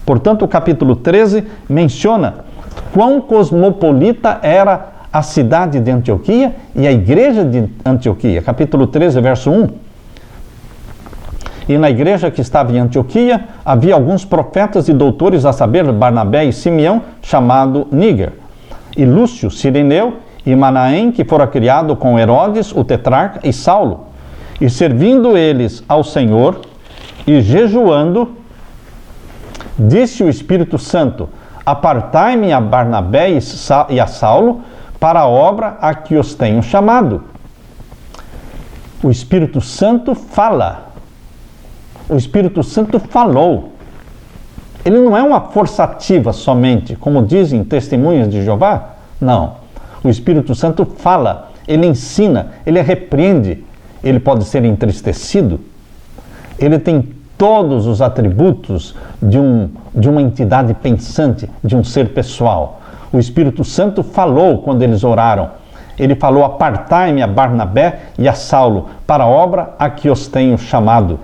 Portanto, o capítulo 13 menciona quão cosmopolita era a cidade de Antioquia e a igreja de Antioquia. Capítulo 13, verso 1. E na igreja que estava em Antioquia, havia alguns profetas e doutores, a saber, Barnabé e Simeão, chamado Níger, e Lúcio, Cireneu, e Manaém, que fora criado com Herodes, o tetrarca, e Saulo. E servindo eles ao Senhor, e jejuando, disse o Espírito Santo: apartai-me a Barnabé e a Saulo para a obra a que os tenho chamado. O Espírito Santo fala. O Espírito Santo falou. Ele não é uma força ativa somente, como dizem testemunhas de Jeová. Não. O Espírito Santo fala, ele ensina, ele repreende. Ele pode ser entristecido. Ele tem todos os atributos de uma entidade pensante, de um ser pessoal. O Espírito Santo falou quando eles oraram. Ele falou: apartai-me a Barnabé e a Saulo para a obra a que os tenho chamado.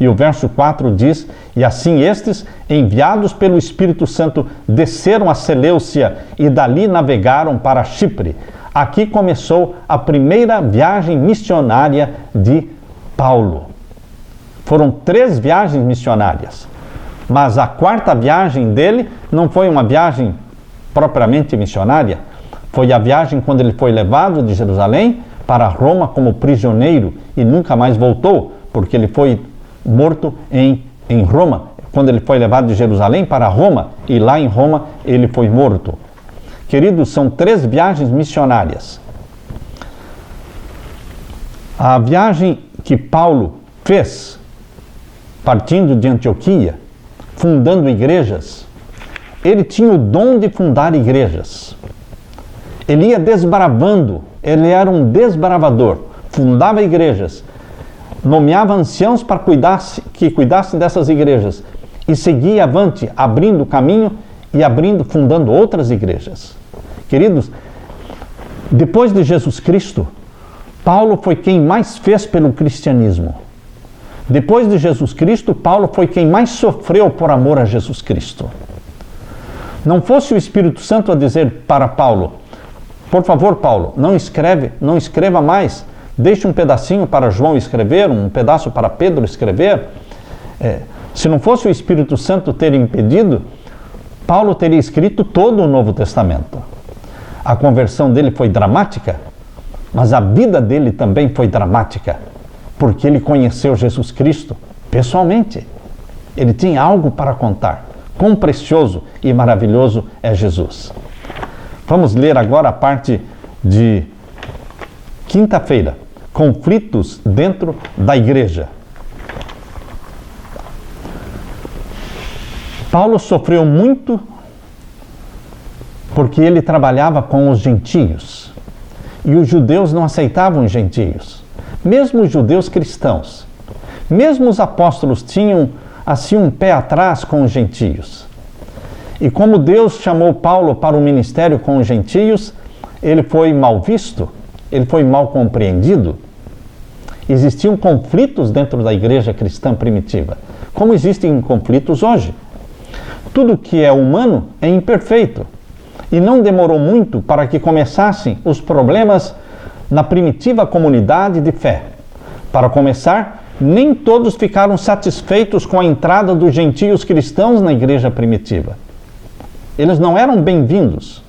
E o verso 4 diz: e assim estes, enviados pelo Espírito Santo, desceram a Seleucia e dali navegaram para Chipre. Aqui começou a primeira viagem missionária de Paulo. Foram 3 viagens missionárias, mas a 4ª viagem dele não foi uma viagem propriamente missionária. Foi a viagem quando ele foi levado de Jerusalém para Roma como prisioneiro e nunca mais voltou, porque ele foi morto em Roma, quando ele foi levado de Jerusalém para Roma, e lá em Roma ele foi morto. Queridos, são 3 viagens missionárias. A viagem que Paulo fez, partindo de Antioquia, fundando igrejas, ele tinha o dom de fundar igrejas. Ele ia desbravando, ele era um desbravador, fundava igrejas, nomeava anciãos para que cuidassem dessas igrejas e seguia avante, abrindo caminho e fundando outras igrejas. Queridos, depois de Jesus Cristo, Paulo foi quem mais fez pelo cristianismo. Depois de Jesus Cristo, Paulo foi quem mais sofreu por amor a Jesus Cristo. Não fosse o Espírito Santo a dizer para Paulo: por favor, Paulo, não escreva mais, deixe um pedacinho para João escrever, um pedaço para Pedro escrever. Se não fosse o Espírito Santo ter impedido, Paulo teria escrito todo o Novo Testamento. A conversão dele foi dramática, mas a vida dele também foi dramática, porque ele conheceu Jesus Cristo pessoalmente. Ele tinha algo para contar. Quão precioso e maravilhoso é Jesus. Vamos ler agora a parte de quinta-feira. Conflitos dentro da igreja. Paulo sofreu muito porque ele trabalhava com os gentios. E os judeus não aceitavam os gentios. Mesmo os judeus cristãos. Mesmo os apóstolos tinham assim um pé atrás com os gentios. E como Deus chamou Paulo para o ministério com os gentios, ele foi mal visto, ele foi mal compreendido. Existiam conflitos dentro da igreja cristã primitiva, como existem conflitos hoje. Tudo que é humano é imperfeito. E não demorou muito para que começassem os problemas na primitiva comunidade de fé. Para começar, nem todos ficaram satisfeitos com a entrada dos gentios cristãos na igreja primitiva. Eles não eram bem-vindos,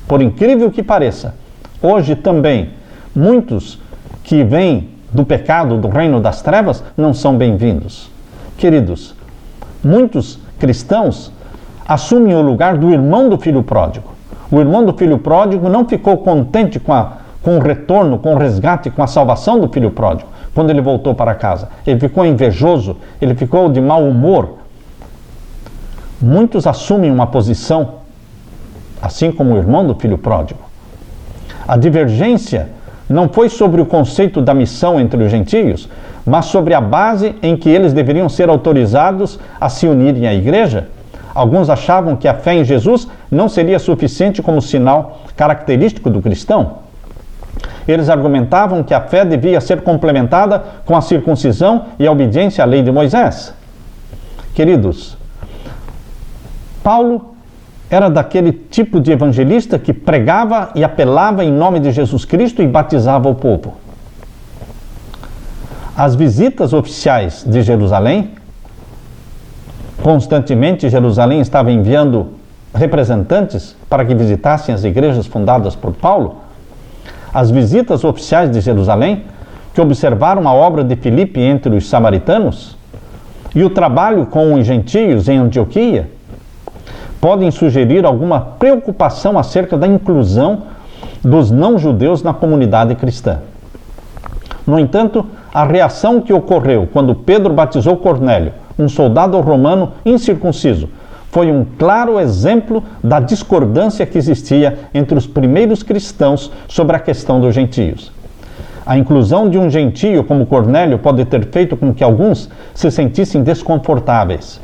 por incrível que pareça. Hoje também, muitos que vêm do pecado, do reino das trevas, não são bem-vindos. Queridos, muitos cristãos assumem o lugar do irmão do filho pródigo. O irmão do filho pródigo não ficou contente com o retorno, com o resgate, com a salvação do filho pródigo, quando ele voltou para casa. Ele ficou invejoso, ele ficou de mau humor. Muitos assumem uma posição, assim como o irmão do filho pródigo. A divergência não foi sobre o conceito da missão entre os gentios, mas sobre a base em que eles deveriam ser autorizados a se unirem à igreja. Alguns achavam que a fé em Jesus não seria suficiente como sinal característico do cristão. Eles argumentavam que a fé devia ser complementada com a circuncisão e a obediência à lei de Moisés. Queridos, Paulo era daquele tipo de evangelista que pregava e apelava em nome de Jesus Cristo e batizava o povo. As visitas oficiais de Jerusalém, constantemente Jerusalém estava enviando representantes para que visitassem as igrejas fundadas por Paulo. As visitas oficiais de Jerusalém, que observaram a obra de Filipe entre os samaritanos, e o trabalho com os gentios em Antioquia, podem sugerir alguma preocupação acerca da inclusão dos não-judeus na comunidade cristã. No entanto, a reação que ocorreu quando Pedro batizou Cornélio, um soldado romano incircunciso, foi um claro exemplo da discordância que existia entre os primeiros cristãos sobre a questão dos gentios. A inclusão de um gentio como Cornélio pode ter feito com que alguns se sentissem desconfortáveis.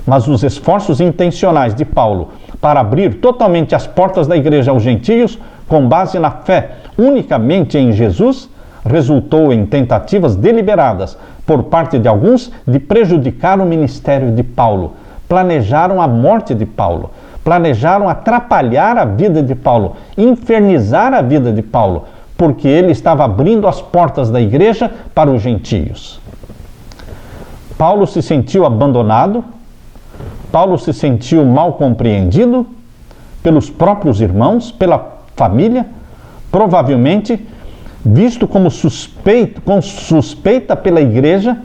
Mas os esforços intencionais de Paulo para abrir totalmente as portas da igreja aos gentios, com base na fé unicamente em Jesus, resultou em tentativas deliberadas por parte de alguns de prejudicar o ministério de Paulo. Planejaram a morte de Paulo, planejaram atrapalhar a vida de Paulo, infernizar a vida de Paulo, porque ele estava abrindo as portas da igreja para os gentios. Paulo se sentiu abandonado, Paulo se sentiu mal compreendido pelos próprios irmãos, pela família, provavelmente visto como suspeita pela igreja,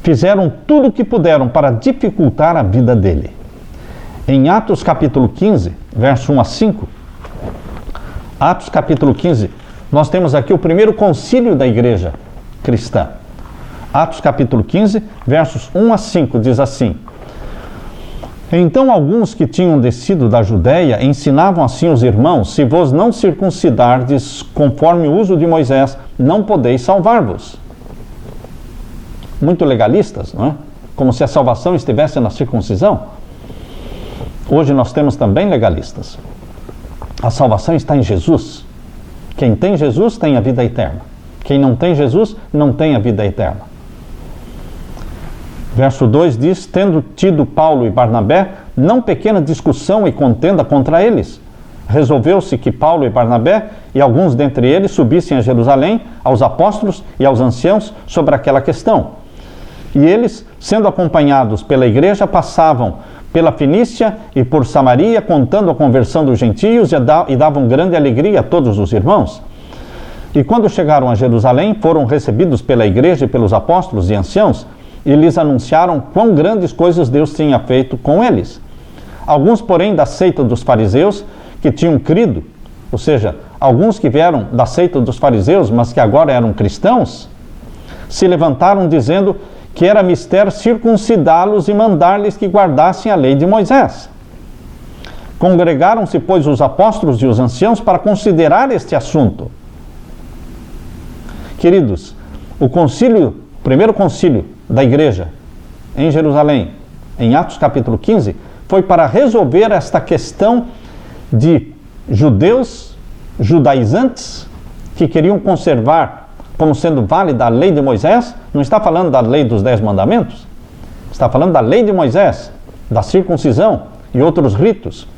fizeram tudo o que puderam para dificultar a vida dele. Em Atos capítulo 15, verso 1 a 5, Atos capítulo 15, nós temos aqui o primeiro concílio da igreja cristã. Atos capítulo 15, versos 1 a 5, diz assim: Então alguns que tinham descido da Judéia ensinavam assim os irmãos: se vos não circuncidardes conforme o uso de Moisés, não podeis salvar-vos. Muito legalistas, não é? Como se a salvação estivesse na circuncisão. Hoje nós temos também legalistas. A salvação está em Jesus. Quem tem Jesus tem a vida eterna. Quem não tem Jesus não tem a vida eterna. Verso 2 diz: tendo tido Paulo e Barnabé não pequena discussão e contenda contra eles, resolveu-se que Paulo e Barnabé e alguns dentre eles subissem a Jerusalém aos apóstolos e aos anciãos sobre aquela questão. E eles, sendo acompanhados pela igreja, passavam pela Fenícia e por Samaria, contando a conversão dos gentios e davam grande alegria a todos os irmãos. E quando chegaram a Jerusalém, foram recebidos pela igreja e pelos apóstolos e anciãos, e lhes anunciaram quão grandes coisas Deus tinha feito com eles. Alguns, porém, da seita dos fariseus, que tinham crido, ou seja, alguns que vieram da seita dos fariseus, mas que agora eram cristãos, se levantaram dizendo que era mister circuncidá-los e mandar-lhes que guardassem a lei de Moisés. Congregaram-se, pois, os apóstolos e os anciãos para considerar este assunto. Queridos, o primeiro concílio da igreja em Jerusalém, em Atos capítulo 15, foi para resolver esta questão de judeus judaizantes que queriam conservar como sendo válida a lei de Moisés. Não está falando da lei dos 10 mandamentos, está falando da lei de Moisés, da circuncisão e outros ritos.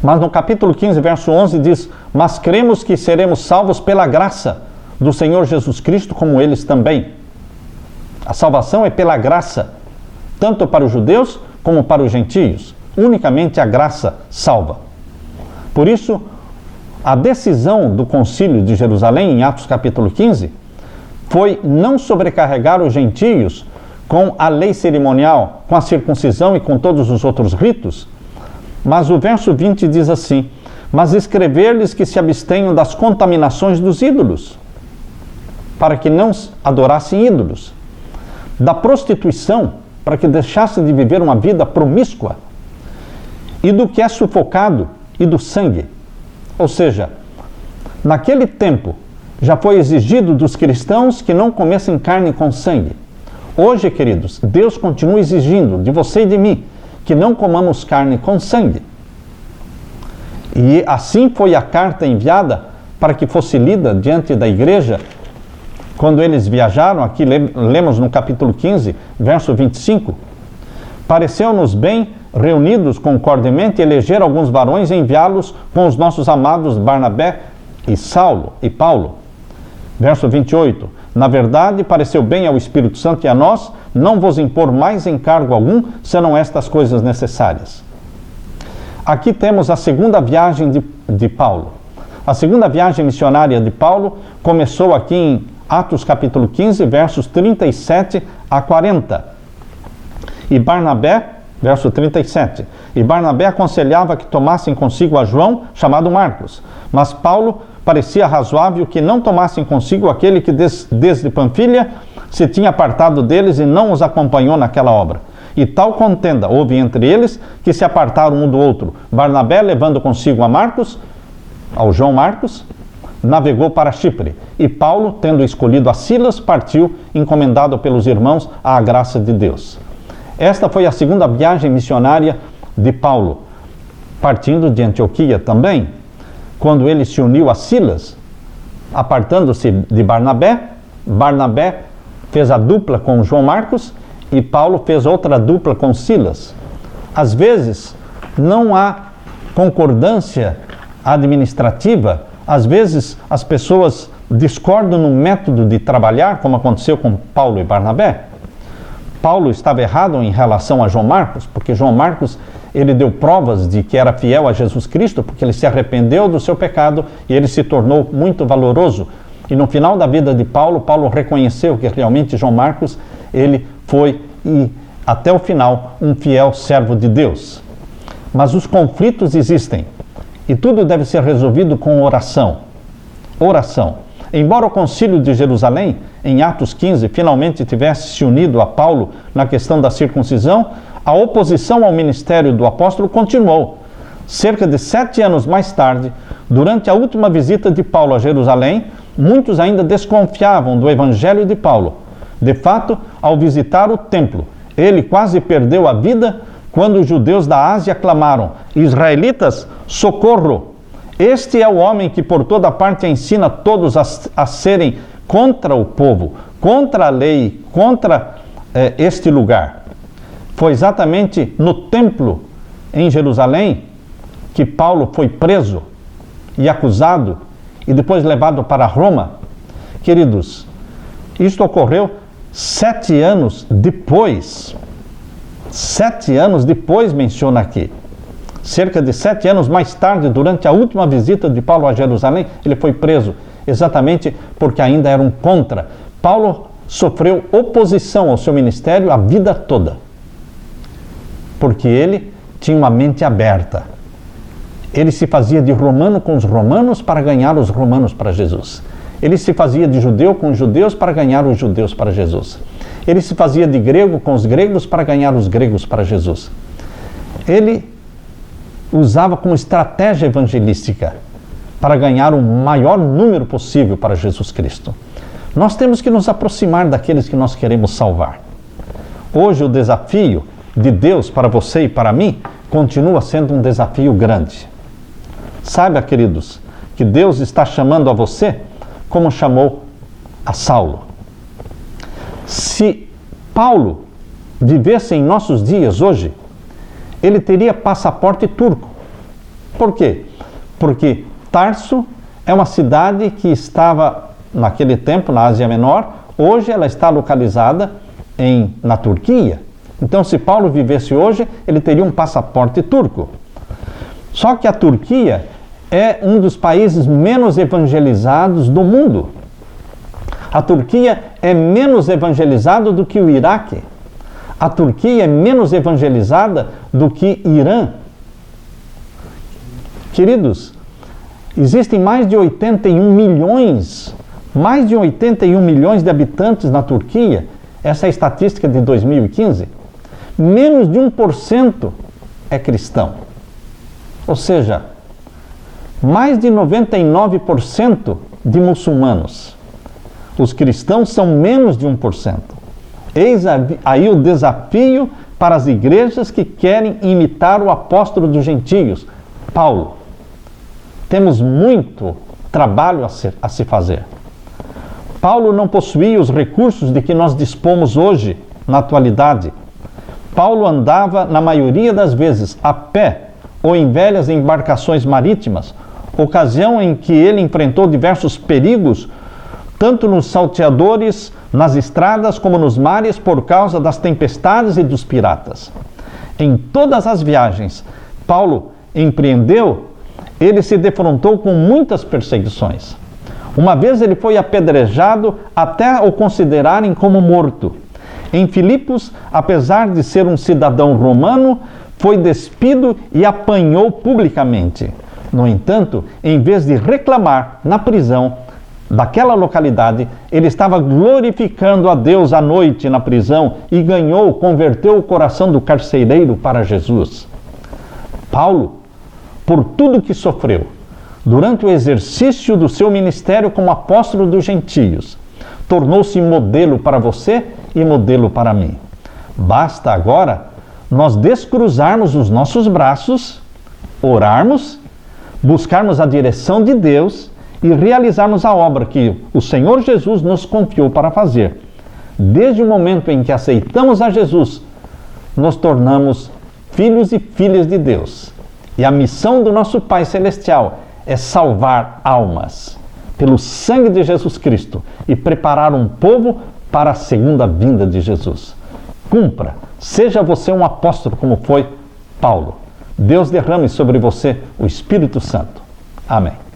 Mas no capítulo 15, verso 11 diz: mas cremos que seremos salvos pela graça do Senhor Jesus Cristo, como eles também. A salvação é pela graça, tanto para os judeus como para os gentios. Unicamente a graça salva. Por isso, a decisão do concílio de Jerusalém, em Atos capítulo 15, foi não sobrecarregar os gentios com a lei cerimonial, com a circuncisão e com todos os outros ritos. Mas o verso 20 diz assim: mas escrever-lhes que se abstenham das contaminações dos ídolos, para que não adorassem ídolos, da prostituição, para que deixassem de viver uma vida promíscua, e do que é sufocado, e do sangue. Ou seja, naquele tempo já foi exigido dos cristãos que não comessem carne com sangue. Hoje, queridos, Deus continua exigindo de você e de mim que não comamos carne com sangue. E assim foi a carta enviada para que fosse lida diante da igreja quando eles viajaram. Aqui lemos no capítulo 15, verso 25. Pareceu-nos bem, reunidos concordemente, eleger alguns varões e enviá-los com os nossos amados Barnabé e Saulo e Paulo. Verso 28. Na verdade, pareceu bem ao Espírito Santo e a nós não vos impor mais encargo algum, senão estas coisas necessárias. Aqui temos a segunda viagem de Paulo. A segunda viagem missionária de Paulo começou aqui em Atos capítulo 15, versos 37 a 40. E Barnabé, verso 37, e Barnabé aconselhava que tomassem consigo a João, chamado Marcos. Mas Paulo parecia razoável que não tomassem consigo aquele que desde Panfilha se tinha apartado deles e não os acompanhou naquela obra. E tal contenda houve entre eles que se apartaram um do outro. Barnabé, levando consigo a Marcos, ao João Marcos, navegou para Chipre. E Paulo, tendo escolhido a Silas, partiu, encomendado pelos irmãos à graça de Deus. Esta foi a segunda viagem missionária de Paulo, partindo de Antioquia também, quando ele se uniu a Silas, apartando-se de Barnabé. Barnabé fez a dupla com João Marcos e Paulo fez outra dupla com Silas. Às vezes, não há concordância administrativa, às vezes as pessoas discordam no método de trabalhar, como aconteceu com Paulo e Barnabé. Paulo estava errado em relação a João Marcos, porque João Marcos, ele deu provas de que era fiel a Jesus Cristo, porque ele se arrependeu do seu pecado e ele se tornou muito valoroso. E no final da vida de Paulo, Paulo reconheceu que realmente João Marcos, ele foi, e até o final, um fiel servo de Deus. Mas os conflitos existem e tudo deve ser resolvido com oração. Oração. Embora o concílio de Jerusalém, em Atos 15, finalmente tivesse se unido a Paulo na questão da circuncisão, a oposição ao ministério do apóstolo continuou. Cerca de 7 anos mais tarde, durante a última visita de Paulo a Jerusalém, muitos ainda desconfiavam do evangelho de Paulo. De fato, ao visitar o templo, ele quase perdeu a vida quando os judeus da Ásia clamaram: Israelitas, socorro! Este é o homem que por toda parte ensina todos a serem contra o povo, contra a lei, contra este lugar. Foi exatamente no templo em Jerusalém que Paulo foi preso e acusado e depois levado para Roma. Queridos, isto ocorreu 7 anos depois. 7 anos depois, menciona aqui. Cerca de 7 anos mais tarde, durante a última visita de Paulo a Jerusalém, ele foi preso, exatamente porque ainda era um contra. Paulo sofreu oposição ao seu ministério a vida toda, porque ele tinha uma mente aberta. Ele se fazia de romano com os romanos para ganhar os romanos para Jesus. Ele se fazia de judeu com os judeus para ganhar os judeus para Jesus. Ele se fazia de grego com os gregos para ganhar os gregos para Jesus. Ele usava como estratégia evangelística para ganhar o maior número possível para Jesus Cristo. Nós temos que nos aproximar daqueles que nós queremos salvar. Hoje o desafio de Deus para você e para mim continua sendo um desafio grande. Saiba, queridos, que Deus está chamando a você como chamou a Saulo. Se Paulo vivesse em nossos dias hoje, ele teria passaporte turco. Por quê? Porque Tarso é uma cidade que estava, naquele tempo, na Ásia Menor. Hoje ela está localizada na Turquia. Então, se Paulo vivesse hoje, ele teria um passaporte turco. Só que a Turquia é um dos países menos evangelizados do mundo. A Turquia é menos evangelizada do que o Iraque. A Turquia é menos evangelizada do que Irã. Queridos, existem mais de 81 milhões de habitantes na Turquia. Essa é a estatística de 2015. Menos de 1% é cristão. Ou seja, mais de 99% de muçulmanos. Os cristãos são menos de 1%. Eis aí o desafio para as igrejas que querem imitar o apóstolo dos gentios, Paulo. Temos muito trabalho a se fazer. Paulo não possuía os recursos de que nós dispomos hoje, na atualidade. Paulo andava, na maioria das vezes, a pé ou em velhas embarcações marítimas, ocasião em que ele enfrentou diversos perigos tanto nos salteadores, nas estradas, como nos mares, por causa das tempestades e dos piratas. Em todas as viagens Paulo empreendeu, ele se defrontou com muitas perseguições. Uma vez ele foi apedrejado até o considerarem como morto. Em Filipos, apesar de ser um cidadão romano, foi despido e apanhou publicamente. No entanto, em vez de reclamar na prisão daquela localidade, ele estava glorificando a Deus à noite na prisão e converteu o coração do carcereiro para Jesus. Paulo, por tudo que sofreu, durante o exercício do seu ministério como apóstolo dos gentios, tornou-se modelo para você e modelo para mim. Basta agora nós descruzarmos os nossos braços, orarmos, buscarmos a direção de Deus e realizarmos a obra que o Senhor Jesus nos confiou para fazer. Desde o momento em que aceitamos a Jesus, nos tornamos filhos e filhas de Deus. E a missão do nosso Pai Celestial é salvar almas pelo sangue de Jesus Cristo e preparar um povo para a segunda vinda de Jesus. Cumpra, seja você um apóstolo como foi Paulo. Deus derrame sobre você o Espírito Santo. Amém.